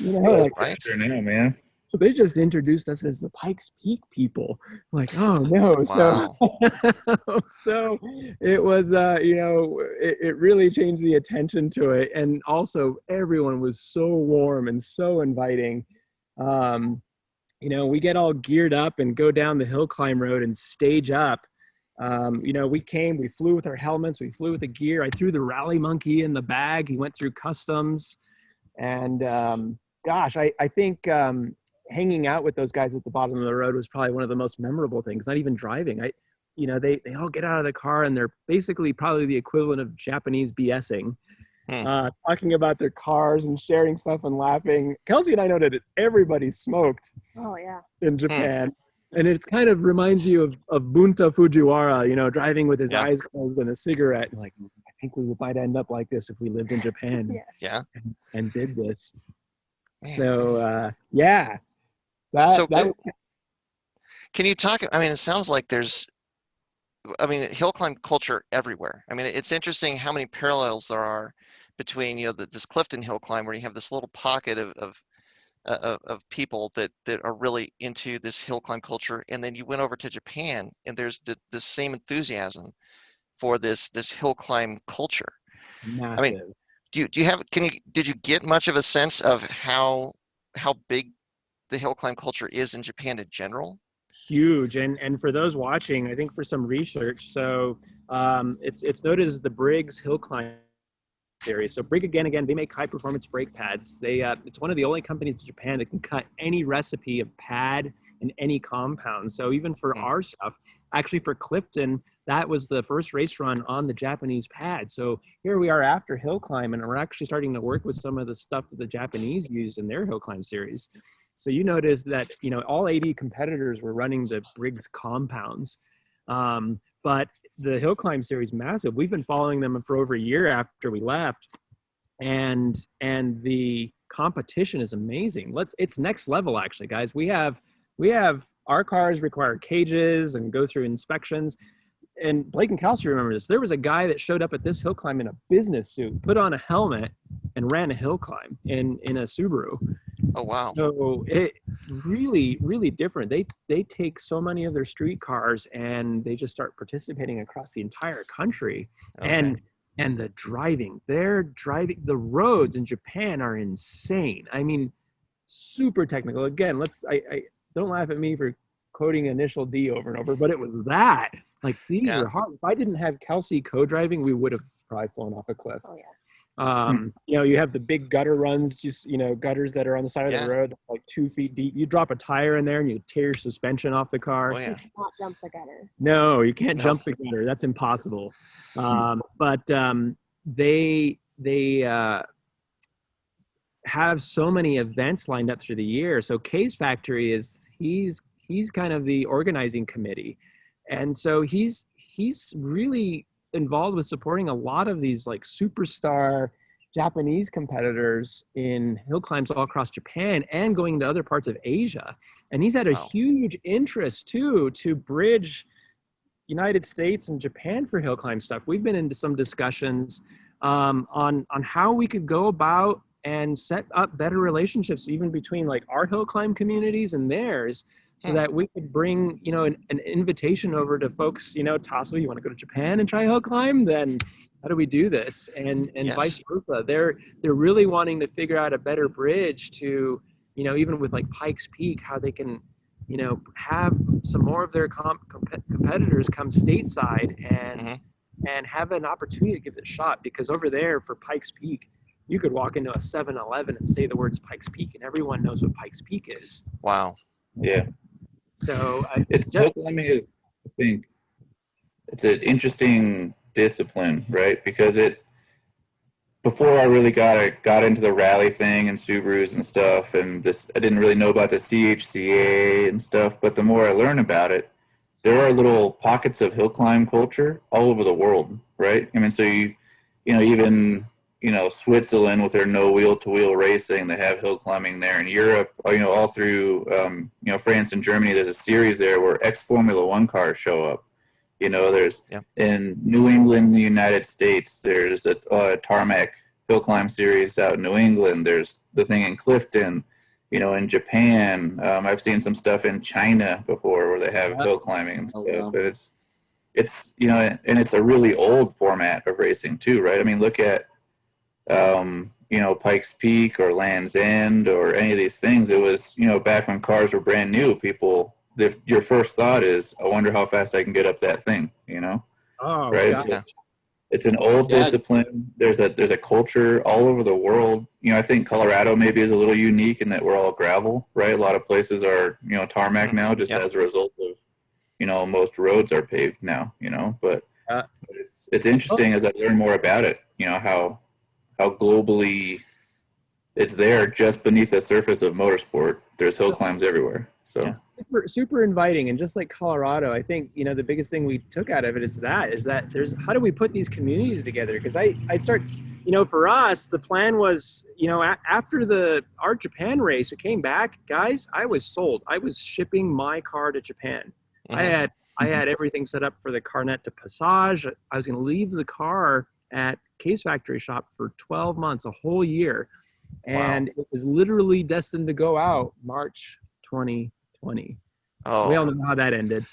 Like, Right. Now, man. so they just introduced us as the Pikes Peak people. Like, oh no. Wow. So it was, it really changed the attention to it. And also everyone was so warm and so inviting. We get all geared up and go down the hill climb road and stage up. We flew with our helmets, we flew with the gear. I threw the rally monkey in the bag. He went through customs. And I think hanging out with those guys at the bottom of the road was probably one of the most memorable things. Not even driving. They all get out of the car, and they're basically probably the equivalent of Japanese BSing, talking about their cars and sharing stuff and laughing. Kelsey and I know that everybody smoked. Oh yeah. In Japan. And it kind of reminds you of Bunta Fujiwara, driving with his eyes closed and a cigarette. Like, I think we might end up like this if we lived in Japan. Yeah. And did this. Man. So, Can you talk? I mean, it sounds like there's, Hillclimb culture everywhere. I mean, it's interesting how many parallels there are between, this Clifton Hillclimb, where you have this little pocket of people that are really into this Hillclimb culture, and then you went over to Japan, and there's the same enthusiasm for this Hillclimb culture. massive. I mean, did you get much of a sense of how big the Hillclimb culture is in Japan in general? Huge. And for those watching, I think for some research, so it's noted as the Brig Hillclimb Series. So Brig, again, they make high performance brake pads. It's one of the only companies in Japan that can cut any recipe of pad in any compound. So even for our stuff, actually for Clifton, that was the first race run on the Japanese pad. So here we are after Hillclimb, and we're actually starting to work with some of the stuff that the Japanese used in their Hillclimb series. So you notice that, all 80 competitors were running the Briggs compounds. But the Hillclimb series, massive. We've been following them for over a year after we left. And the competition is amazing. It's next level, actually, guys. We have our cars require cages and go through inspections. And Blake and Kelsey remember this. There was a guy that showed up at this hill climb in a business suit, put on a helmet, and ran a hill climb in a Subaru. Oh wow! So it really, really different. They take so many of their street cars and they just start participating across the entire country. Okay. And the driving, the roads in Japan are insane. I mean, super technical. Again, I don't laugh at me for quoting Initial D over and over, but it was that. Like, these are hard. If I didn't have Kelsey co-driving, we would have probably flown off a cliff. Oh yeah. You have the big gutter runs, just, gutters that are on the side of the road, like 2 feet deep. You drop a tire in there and you tear your suspension off the car. Oh, yeah. You cannot jump the gutter. No, you can't jump the gutter. That's impossible. But they have so many events lined up through the year. So Kay's factory he's kind of the organizing committee. And so he's really involved with supporting a lot of these like superstar Japanese competitors in hill climbs all across Japan and going to other parts of Asia. And he's had a huge interest too to bridge United States and Japan for hill climb stuff. We've been into some discussions on how we could go about and set up better relationships even between like our hill climb communities and theirs, so that we could bring, an invitation over to folks, Tasso, you want to go to Japan and try hill climb? Then how do we do this? And vice versa. They're really wanting to figure out a better bridge to, even with like Pikes Peak, how they can, have some more of their competitors come stateside and have an opportunity to give it a shot. Because over there for Pikes Peak, you could walk into a 7-Eleven and say the words Pikes Peak and everyone knows what Pikes Peak is. Wow. Yeah. So hill climbing is, I think, it's an interesting discipline, right? Because before I really got into the rally thing and Subarus and stuff, and I didn't really know about the CHCA and stuff. But the more I learn about it, there are little pockets of hill climb culture all over the world, right? I mean, so even Switzerland with their no wheel-to-wheel racing, they have hill climbing there. In Europe, all through, France and Germany, there's a series there where ex-Formula One cars show up. There's in New England, the United States, there's a tarmac hill climb series out in New England. There's the thing in Clifton, in Japan. I've seen some stuff in China before where they have hill climbing and stuff. But it's and it's a really old format of racing too, right? I mean, look at Pikes Peak or Land's End or any of these things. It was, back when cars were brand new, your first thought is, I wonder how fast I can get up that thing, Oh, right? God. It's an old discipline. There's a culture all over the world. I think Colorado maybe is a little unique in that we're all gravel, right? A lot of places are, tarmac now, just as a result of, most roads are paved now, but it's interesting as I learn more about it, how globally it's there just beneath the surface of motorsport. There's hill climbs everywhere. So super inviting. And just like Colorado, I think, the biggest thing we took out of it is that there's, how do we put these communities together? Because I start, for us, the plan was, after our Japan race, it came back, guys, I was sold. I was shipping my car to Japan. I had everything set up for the Carnet de Passage. I was going to leave the car at Kay's factory shop for 12 months, a whole year. And it was literally destined to go out March 2020. We all know how that ended.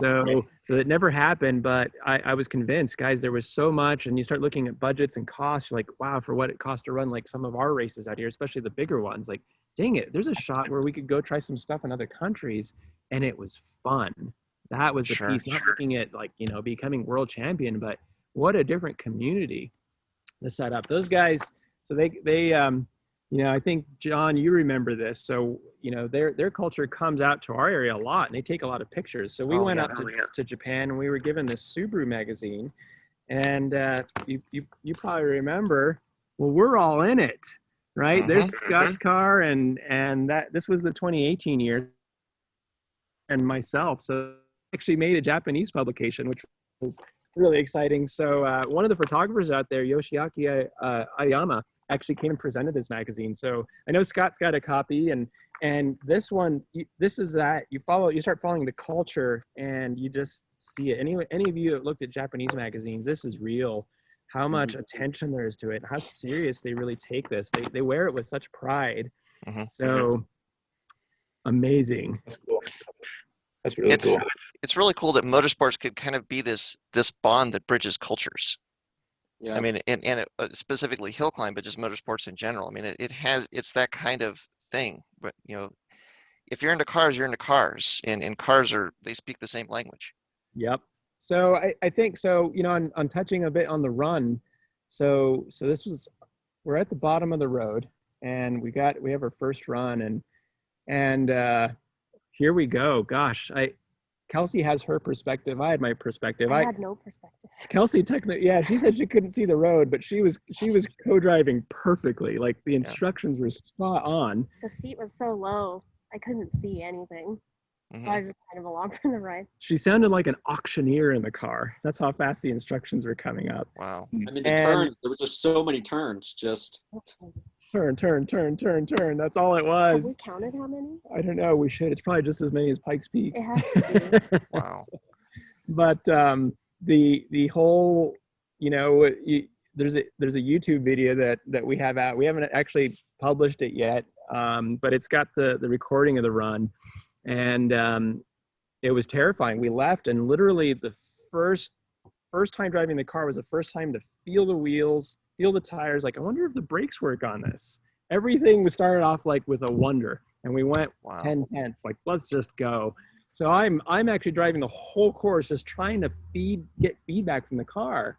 So it never happened, but I was convinced, guys, there was so much. And you start looking at budgets and costs, you're like, wow, for what it costs to run like some of our races out here, especially the bigger ones, like, dang it, there's a shot where we could go try some stuff in other countries. And it was fun. That was the piece, not looking at like, becoming world champion, but what a different community to set up. Those guys, so they I think, John, you remember this. So, their culture comes out to our area a lot and they take a lot of pictures. So we went up to Japan and we were given this Subaru magazine, and you probably remember, well, we're all in it, right? There's Scott's car and this was the 2018 year, and myself. So actually made a Japanese publication, which was really exciting. So one of the photographers out there, Yoshiaki Ayama, actually came and presented this magazine. So I know Scott's got a copy, and this one, this is that you start following the culture and you just see it. Any of you that looked at Japanese magazines, this is real. How much attention there is to it, how serious they really take this. They wear it with such pride. So amazing. That's cool. That's really cool. It's really cool that motorsports could kind of be this bond that bridges cultures. Yeah. I mean, and specifically hill climb, but just motorsports in general. I mean, it's that kind of thing. But if you're into cars, you're into cars, and cars they speak the same language. Yep. So I think so. On touching a bit on the run. So this was we're at the bottom of the road, and we have our first run, and here we go. Gosh, Kelsey has her perspective. I had my perspective. I had no perspective. Kelsey yeah, she said she couldn't see the road, but she was co-driving perfectly. Like the instructions were spot on. The seat was so low, I couldn't see anything. So I was just kind of along for the ride. She sounded like an auctioneer in the car. That's how fast the instructions were coming up. Wow. I mean, the turns, there was just so many turns. Just turn. That's all it was. Have we counted how many? I don't know. We should. It's probably just as many as Pikes Peak. It has to be. Wow. But the whole, there's a YouTube video that we have out. We haven't actually published it yet, but it's got the recording of the run. And it was terrifying. We left, and literally the first time driving the car was the first time to feel the wheels, feel the tires. Like, I wonder if the brakes work on this. Everything was started off like with a wonder, and we went 10/10. Like, let's just go. So I'm actually driving the whole course, just trying to get feedback from the car.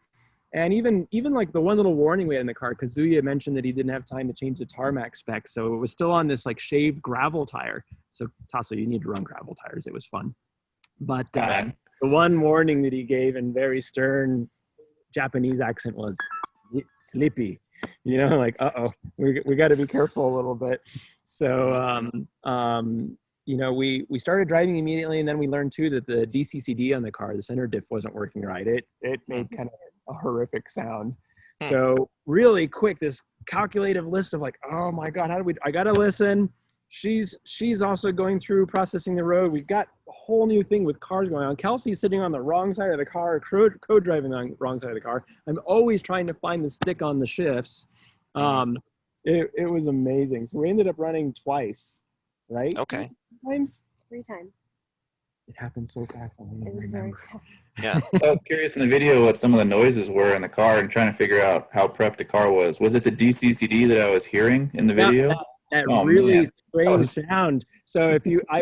And even like the one little warning we had in the car, Kazuya mentioned that he didn't have time to change the tarmac specs. So it was still on this like shaved gravel tire. So Tasso, you need to run gravel tires. It was fun. But the one warning that he gave in very stern Japanese accent was sleepy, like, uh-oh, we got to be careful a little bit. So, we started driving immediately, and then we learned too that the DCCD on the car, the center diff, wasn't working right. It made kind of a horrific sound. So really quick, this calculative list of like, oh my God, I gotta listen. She's also going through processing the road. We've got a whole new thing with cars going on. Kelsey's sitting on the wrong side of the car, co-driving on the wrong side of the car. I'm always trying to find the stick on the shifts. It was amazing. So we ended up running twice, right? Okay. Three times. It happened so fast. It was very fast. Yeah. I was curious in the video what some of the noises were in the car and trying to figure out how prepped the car was. Was it the DCCD that I was hearing in the video? That really strange sound. So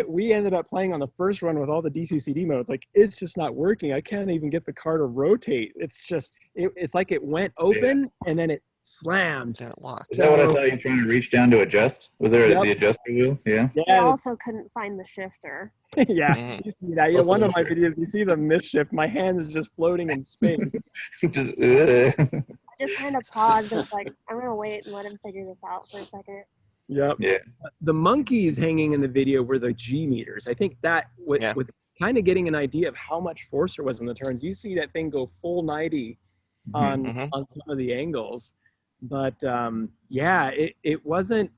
we ended up playing on the first run with all the DCCD modes. Like, it's just not working. I can't even get the car to rotate. It's just, it's like it went open and then it slammed. Then it locked. Is that what I saw you trying to reach down to adjust? Was there the adjuster wheel? Yeah. I also couldn't find the shifter. Yeah, you see that. Yeah, one of my videos, you see the misshift. My hand is just floating in space. I just kind of paused and was like, I'm going to wait and let him figure this out for a second. Yep. Yeah. The monkeys hanging in the video were the G meters. I think that with kind of getting an idea of how much force there was in the turns, you see that thing go full 90 on some of the angles. But it wasn't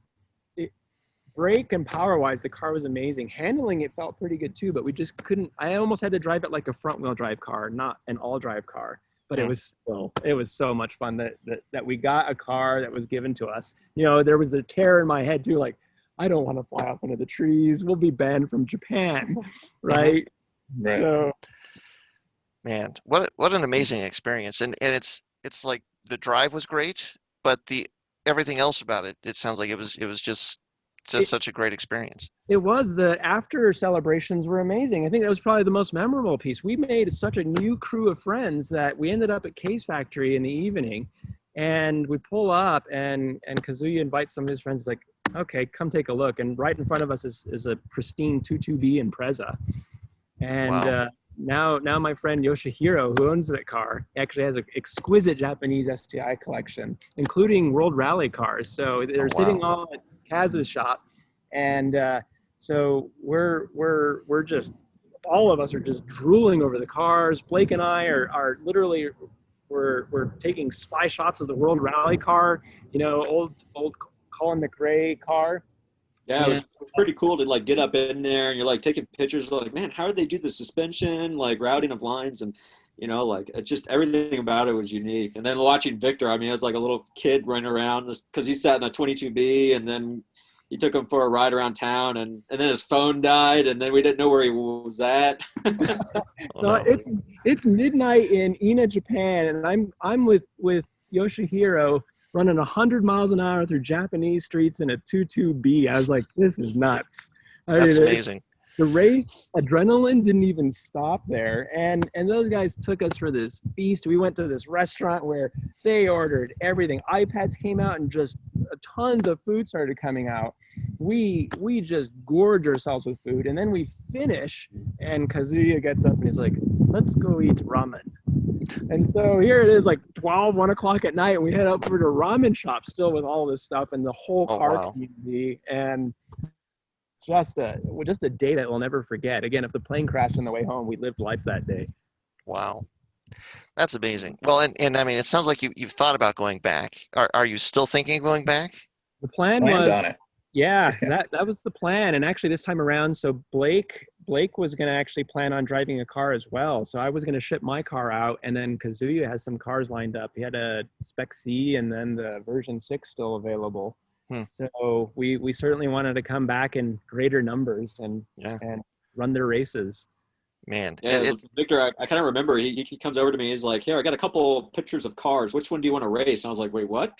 brake and power wise, the car was amazing. Handling it felt pretty good too, but we just couldn't. I almost had to drive it like a front wheel drive car, not an all drive car. But it was so much fun that we got a car that was given to us. There was the terror in my head too, like, I don't want to fly off into the trees. We'll be banned from Japan, right? Right. So, man, what an amazing experience. And it's like the drive was great, but everything else about it sounds like it was just such a great experience. It was. The after celebrations were amazing. I think that was probably the most memorable piece. We made such a new crew of friends that we ended up at Case Factory in the evening, and we pull up and Kazuya invites some of his friends, like, okay, come take a look. And right in front of us is a pristine 22B Impreza. And now my friend Yoshihiro, who owns that car, actually has an exquisite Japanese STI collection, including World Rally cars. So they're sitting all at Kazu's shop, and so we're just, all of us are just drooling over the cars. Blake and I are literally we're taking spy shots of the World Rally car, old Colin McRae car. Yeah, it was pretty cool to like get up in there and you're like taking pictures, like, man, how did they do the suspension, like routing of lines, and like just everything about it was unique. And then watching Victor, I mean, it was like a little kid running around because he sat in a 22B, and then he took him for a ride around town, and then his phone died, and then we didn't know where he was at. So it's midnight in Ina, Japan, and I'm with Yoshihiro running 100 miles an hour through Japanese streets in a 22B. I was like, this is nuts. That's amazing. the race adrenaline didn't even stop there, and those guys took us for this feast. We went to this restaurant where they ordered everything. iPads came out, and just tons of food started coming out. We just gorge ourselves with food, and then we finish, and Kazuya gets up and he's like, let's go eat ramen. And so here it is, like 1 o'clock at night, and we head up over to ramen shop still with all this stuff and the whole car community, and just a day that we'll never forget. Again, if the plane crashed on the way home, we lived life that day. Wow. That's amazing. Well, and I mean, it sounds like you've thought about going back. Are you still thinking of going back? The plan was, that was the plan. And actually this time around, so Blake was going to actually plan on driving a car as well. So I was going to ship my car out, and then Kazuya has some cars lined up. He had a Spec C and then the version 6 still available. So we certainly wanted to come back in greater numbers and run their races. Man, Victor, I kind of remember he comes over to me. He's like, "Here, I got a couple pictures of cars. Which one do you want to race?" And I was like, "Wait, what?"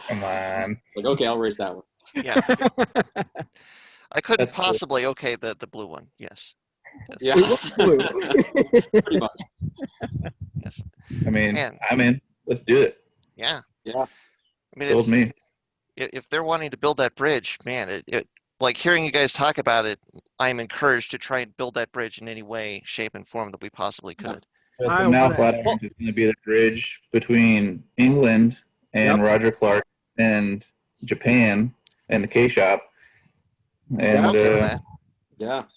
Come on. Like, okay, I'll race that one. Yeah. I couldn't possibly the blue one. Yes. Yeah. Pretty much. Yes. I mean, I'm in. Let's do it. Yeah. Yeah. I mean, if they're wanting to build that bridge, man, it like hearing you guys talk about it, I'm encouraged to try and build that bridge in any way, shape, and form that we possibly could. So now Flatirons is going to be the bridge between England and Roger Clark and Japan and the K-Shop. And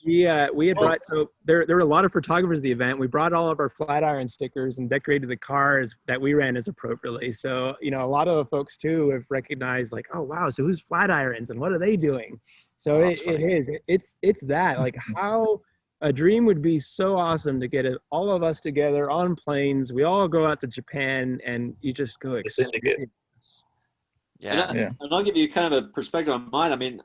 we had brought, so there were a lot of photographers at the event. We brought all of our Flatiron stickers and decorated the cars that we ran as appropriately. So, you know, a lot of folks too have recognized, like, oh wow, so who's Flatirons and what are they doing? So it's that, like, how a dream would be so awesome to get all of us together on planes. We all go out to Japan and you just go experience. And I'll give you kind of a perspective on mine. I mean,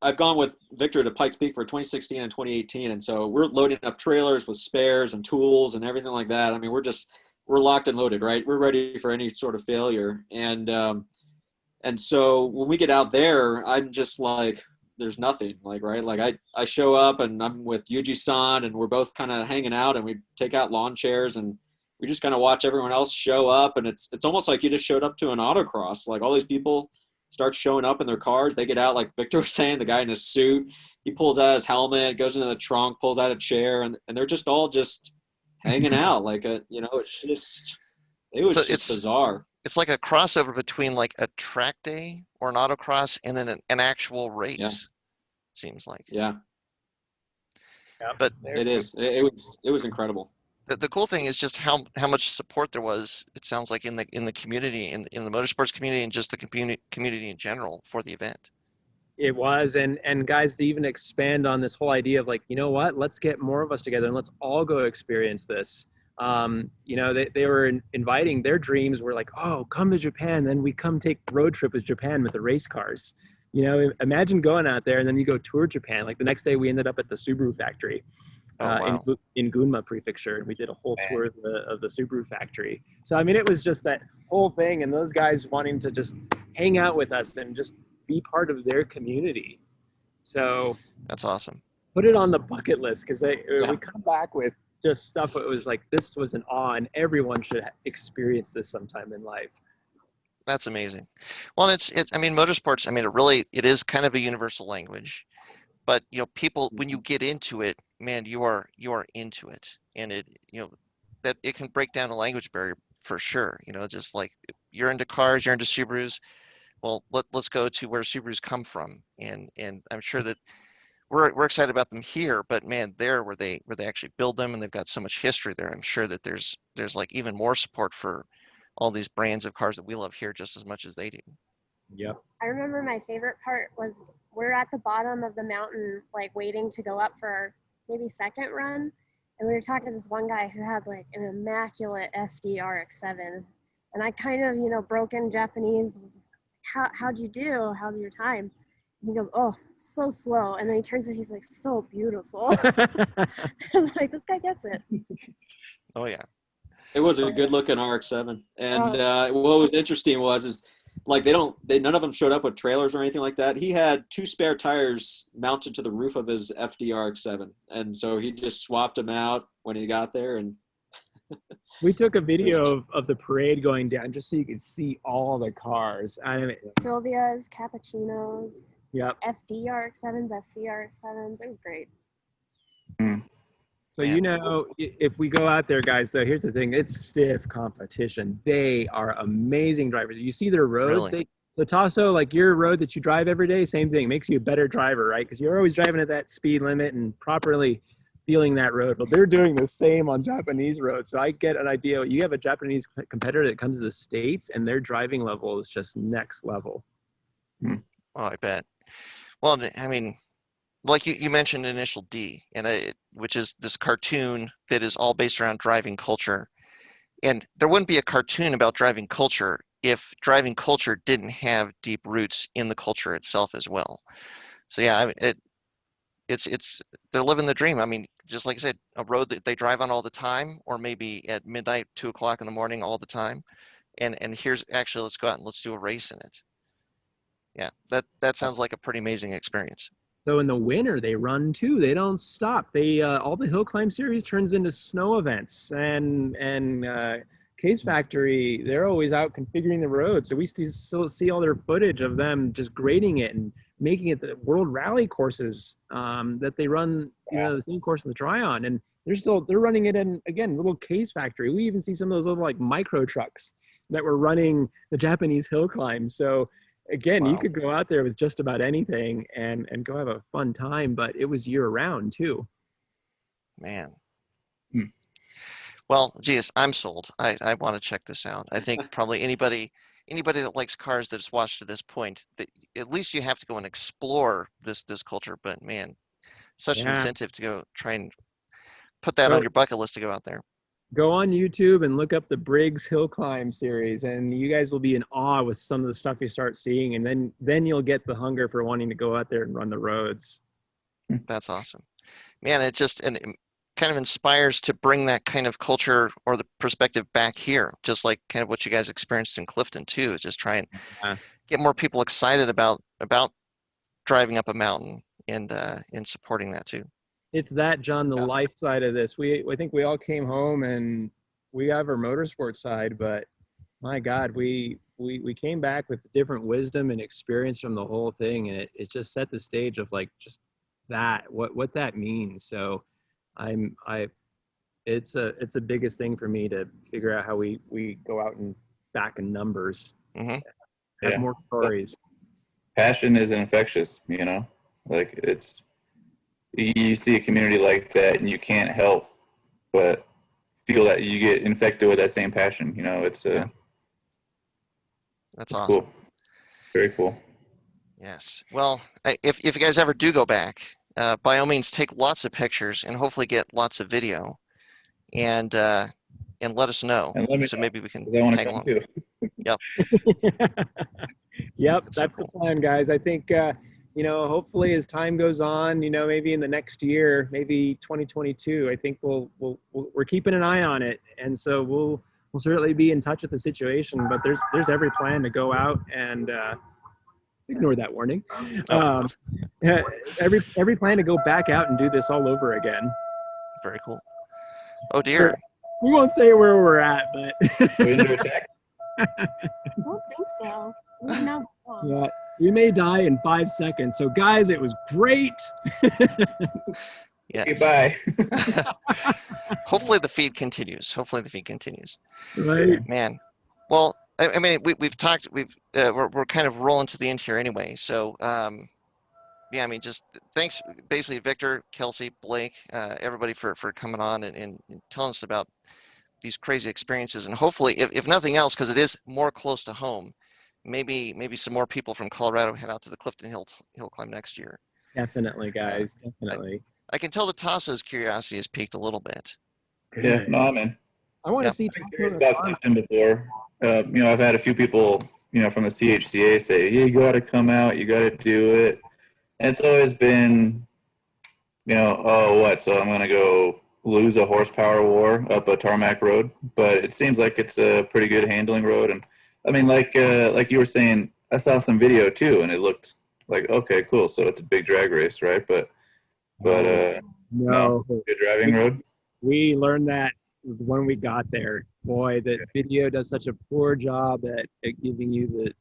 I've gone with Victor to Pikes Peak for 2016 and 2018. And so we're loading up trailers with spares and tools and everything like that. I mean, we're locked and loaded, right? We're ready for any sort of failure. And so when we get out there, I'm just like, there's nothing, like, right? Like I show up and I'm with Yuji-san and we're both kind of hanging out, and we take out lawn chairs and we just kind of watch everyone else show up. And it's almost like you just showed up to an autocross. Like, all these people start showing up in their cars. They get out, like Victor was saying, the guy in his suit, he pulls out his helmet, goes into the trunk, pulls out a chair, and they're just all just hanging out. Like, it was just bizarre. It's like a crossover between like a track day or an autocross and then an actual race. Yeah. It seems like. Yeah. But it is. It was incredible. The cool thing is just how much support there was. It sounds like in the community, in the motorsports community, and just the community in general for the event. It was, and guys, to even expand on this whole idea of, like, you know what, let's get more of us together and let's all go experience this. You know, they were inviting, their dreams were like, oh, come to Japan, then we come take road trip with Japan with the race cars. You know, imagine going out there and then you go tour Japan. Like, the next day we ended up at the Subaru factory. In Gunma Prefecture, and we did a whole tour of the Subaru factory. So I mean, it was just that whole thing, and those guys wanting to just hang out with us and just be part of their community. So that's awesome. Put it on the bucket list, because we come back with just stuff. It was like, this was an awe, and everyone should experience this sometime in life. That's amazing. Well, it's I mean, motorsports, I mean, it is kind of a universal language. But, you know, people, when you get into it, man, you are into it, and it, you know, that it can break down a language barrier for sure. You know, just like, you're into cars, you're into Subarus. Well, let's go to where Subarus come from, and I'm sure that we're excited about them here, but man, there where they actually build them, and they've got so much history there. I'm sure that there's like even more support for all these brands of cars that we love here just as much as they do. Yeah. I remember my favorite part was we're at the bottom of the mountain, like waiting to go up for our maybe second run. And we were talking to this one guy who had like an immaculate FD RX-7. And I kind of, you know, broken Japanese, was how'd you do? How's your time? And he goes, oh, so slow. And then he turns and he's like, so beautiful. I was like, this guy gets it. Oh, yeah. It was a good looking RX-7. And what was interesting is like none of them showed up with trailers or anything like that. He had 2 spare tires mounted to the roof of his FDRX7, and so he just swapped them out when he got there. And we took a video of the parade going down just so you could see all the cars. I mean, Sylvia's, Cappuccinos, yep. FDRX7s, FCRX7s. It was great. So, you know, if we go out there, guys, though, here's the thing. It's stiff competition. They are amazing drivers. You see their roads. Really? The Tasso, like your road that you drive every day, same thing. Makes you a better driver, right? Because you're always driving at that speed limit and properly feeling that road. But they're doing the same on Japanese roads. So I get an idea. You have a Japanese competitor that comes to the States, and their driving level is just next level. Oh, I bet. Well, I mean, like you mentioned Initial D, and which is this cartoon that is all based around driving culture. And there wouldn't be a cartoon about driving culture if driving culture didn't have deep roots in the culture itself as well. So yeah, I mean, it's they're living the dream. I mean, just like I said, a road that they drive on all the time, or maybe at midnight, 2 o'clock in the morning all the time. And here's actually, let's go out and let's do a race in it. Yeah, that sounds like a pretty amazing experience. So in the winter, they run too. They don't stop. They all the Hillclimb Series turns into snow events, and Case Factory, they're always out configuring the road. So we still see all their footage of them just grading it and making it the World Rally courses that they run, you know, the same course in the Tryon, and they're running it in, again, little Case Factory. We even see some of those little like micro trucks that were running the Japanese Hillclimb. So again, you could go out there with just about anything and go have a fun time, but it was year round too. Man. Well, geez, I'm sold. I want to check this out. I think probably anybody that likes cars that's watched to this point, that at least you have to go and explore this culture. But man, such an incentive to go try and put that on your bucket list to go out there. Go on YouTube and look up the Briggs Hillclimb Series, and you guys will be in awe with some of the stuff you start seeing, and then you'll get the hunger for wanting to go out there and run the roads. That's awesome. Man, it kind of inspires to bring that kind of culture or the perspective back here, just like kind of what you guys experienced in Clifton too, is just try and get more people excited about driving up a mountain and supporting that too. It's that, John, the life side of this. I think we all came home and we have our motorsport side, but my God, we came back with different wisdom and experience from the whole thing, and it just set the stage of like just that, what that means. So it's a biggest thing for me to figure out how we go out and back in numbers, have more stories. Passion is infectious, you know, like you see a community like that and you can't help but feel that you get infected with that same passion. You know, it's that's awesome. Cool. Very cool. Yes. Well, if you guys ever do go back, by all means, take lots of pictures and hopefully get lots of video, and let us know. And let me so know, maybe we can tag along. Too. Yep. Yep. That's the plan, guys. I think, you know, hopefully as time goes on, you know, maybe in the next year, maybe 2022, I think we're keeping an eye on it. And so we'll certainly be in touch with the situation, but there's every plan to go out and, ignore that warning. Every plan to go back out and do this all over again. Very cool. Oh dear. We won't say where we're at, but We under attack? I don't think so. We know. Yeah, we may die in 5 seconds. So guys, it was great. Yes. Goodbye. Hopefully the feed continues. Right. Man. Well, I mean, we've talked. We're kind of rolling to the end here anyway. So, yeah, I mean, just thanks, basically, Victor, Kelsey, Blake, everybody for coming on and telling us about these crazy experiences. And hopefully, if nothing else, because it is more close to home, maybe some more people from Colorado head out to the Clifton Hillclimb next year. Definitely, guys. Definitely. I can tell the Tasso's curiosity has peaked a little bit. Good. Yeah, no, man. I want to see. I've been curious about Clifton before. You know, I've had a few people, you know, from the CHCA say, "Yeah, you got to come out. You got to do it." And it's always been, you know, oh, what? So I'm gonna go lose a horsepower war up a tarmac road? But it seems like it's a pretty good handling road, and I mean, like you were saying, I saw some video too, and it looked like, okay, cool. So it's a big drag race, right? But no, good driving road. We learned that when we got there. Boy, that video does such a poor job at giving you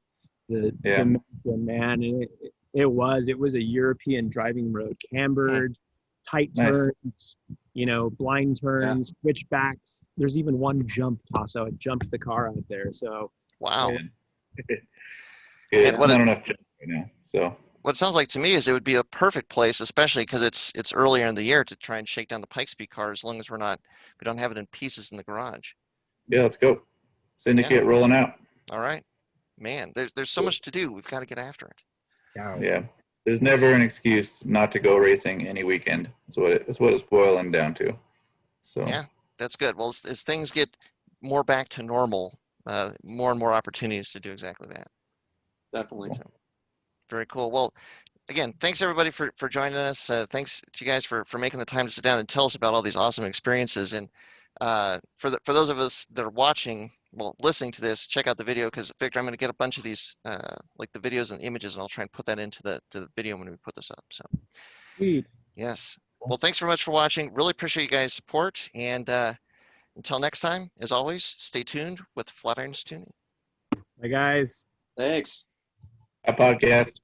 the dimension, man. And it was a European driving road, cambered, tight turns, blind turns, switchbacks. There's even one jump, Tasso. It jumped the car out there. So wow. It's not enough jump right now. So what it sounds like to me is it would be a perfect place, especially because it's earlier in the year, to try and shake down the Pikes Peak car as long as we don't have it in pieces in the garage. Yeah, let's go. Syndicate rolling out. All right, man. There's so much to do. We've got to get after it. Yeah. There's never an excuse not to go racing any weekend. That's what it's boiling down to. So yeah, that's good. Well, as things get more back to normal, more and more opportunities to do exactly that. Definitely. So, very cool. Well, again, thanks everybody for joining us. Thanks to you guys for making the time to sit down and tell us about all these awesome experiences. And for those of us that are listening to this, check out the video, because Victor, I'm going to get a bunch of these, like the videos and images, and I'll try and put that into the video when we put this up. So, yes. Well, thanks very much for watching. Really appreciate you guys' support. And until next time, as always, stay tuned with Flatirons Tuning. Bye, guys. Thanks. a podcast.